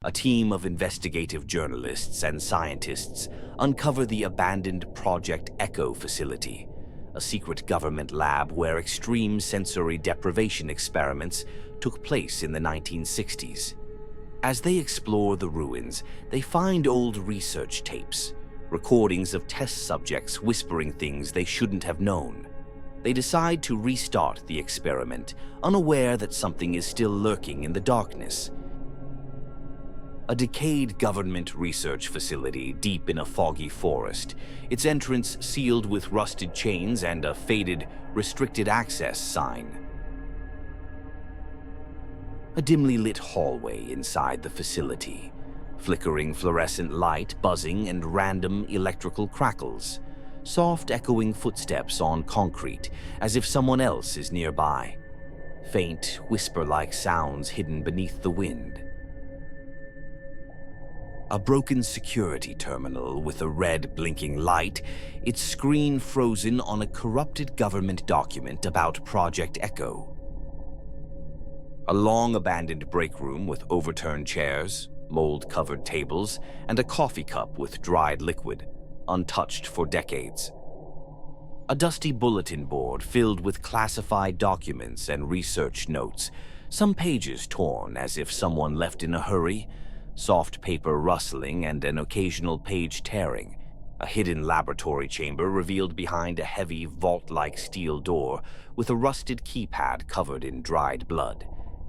A team of investigative journalists and scientists uncover the abandoned Project Echo facility, a secret government lab where extreme sensory deprivation experiments took place in the 1960s. As they explore the ruins, they find old research tapes, recordings of test subjects whispering things they shouldn't have known. They decide to restart the experiment, unaware that something is still lurking in the darkness. A decayed government research facility deep in a foggy forest, its entrance sealed with rusted chains and a faded, restricted access sign. A dimly lit hallway inside the facility, flickering fluorescent light buzzing and random electrical crackles, soft echoing footsteps on concrete as if someone else is nearby, faint whisper-like sounds hidden beneath the wind. A broken security terminal with a red blinking light, its screen frozen on a corrupted government document about Project Echo. A long abandoned break room with overturned chairs, mold-covered tables, and a coffee cup with dried liquid, untouched for decades. A dusty bulletin board filled with classified documents and research notes, some pages torn as if someone left in a hurry, soft paper rustling and an occasional page tearing. A hidden laboratory chamber revealed behind a heavy vault-like steel door with a rusted keypad covered in dried blood.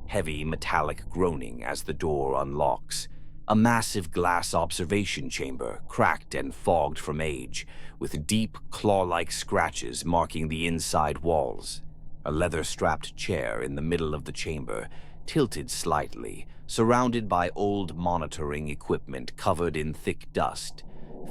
Heavy metallic groaning as the door unlocks. A massive glass observation chamber, cracked and fogged from age, with deep claw-like scratches marking the inside walls. A leather-strapped chair in the middle of the chamber, tilted slightly, surrounded by old monitoring equipment covered in thick dust.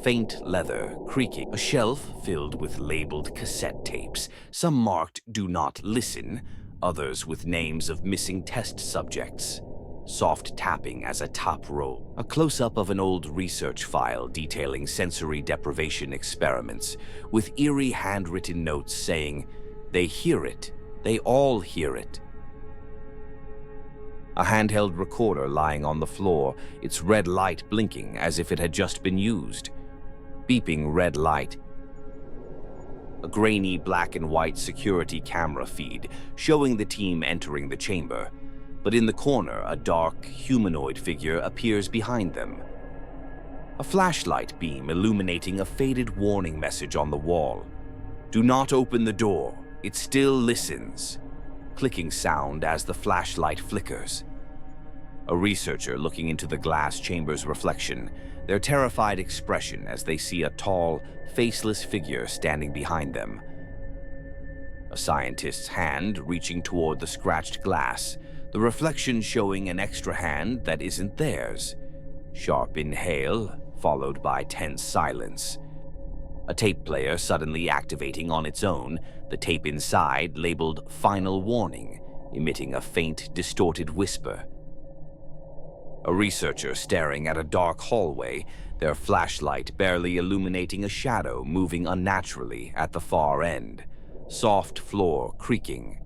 Faint leather creaking. A shelf filled with labeled cassette tapes, some marked "Do Not Listen," others with names of missing test subjects. Soft tapping as a top roll. A close-up of an old research file detailing sensory deprivation experiments, with eerie handwritten notes saying, "They hear it. They all hear it." A handheld recorder lying on the floor, its red light blinking as if it had just been used. Beeping red light. A grainy black and white security camera feed showing the team entering the chamber. But in the corner, a dark, humanoid figure appears behind them. A flashlight beam illuminating a faded warning message on the wall. "Do not open the door. It still listens." Clicking sound as the flashlight flickers. A researcher looking into the glass chamber's reflection, their terrified expression as they see a tall, faceless figure standing behind them. A scientist's hand reaching toward the scratched glass, the reflection showing an extra hand that isn't theirs. Sharp inhale, followed by tense silence. A tape player suddenly activating on its own, the tape inside labeled "Final Warning," emitting a faint, distorted whisper. A researcher staring at a dark hallway, their flashlight barely illuminating a shadow moving unnaturally at the far end. Soft floor creaking.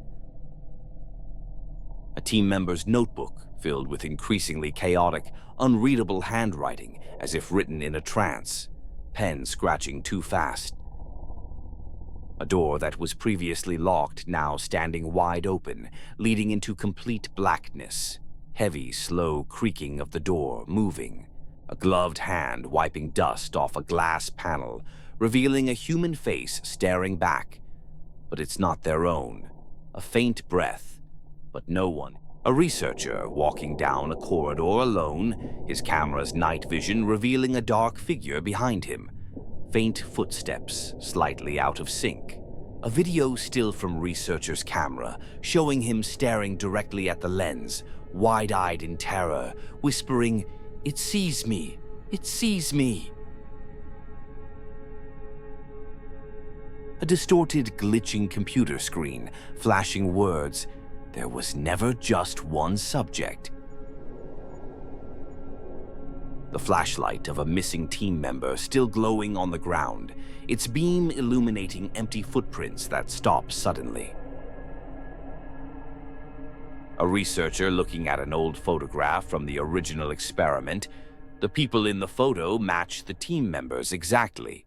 A team member's notebook filled with increasingly chaotic, unreadable handwriting as if written in a trance, pen scratching too fast. A door that was previously locked now standing wide open, leading into complete blackness. Heavy, slow creaking of the door moving. A gloved hand wiping dust off a glass panel, revealing a human face staring back. But it's not their own. A faint breath, but no one. A researcher walking down a corridor alone, his camera's night vision revealing a dark figure behind him. Faint footsteps, slightly out of sync. A video still from researcher's camera, showing him staring directly at the lens, wide-eyed in terror, whispering, "It sees me! It sees me!" A distorted, glitching computer screen, flashing words, "There was never just one subject." The flashlight of a missing team member still glowing on the ground, its beam illuminating empty footprints that stop suddenly. A researcher looking at an old photograph from the original experiment. The people in the photo match the team members exactly.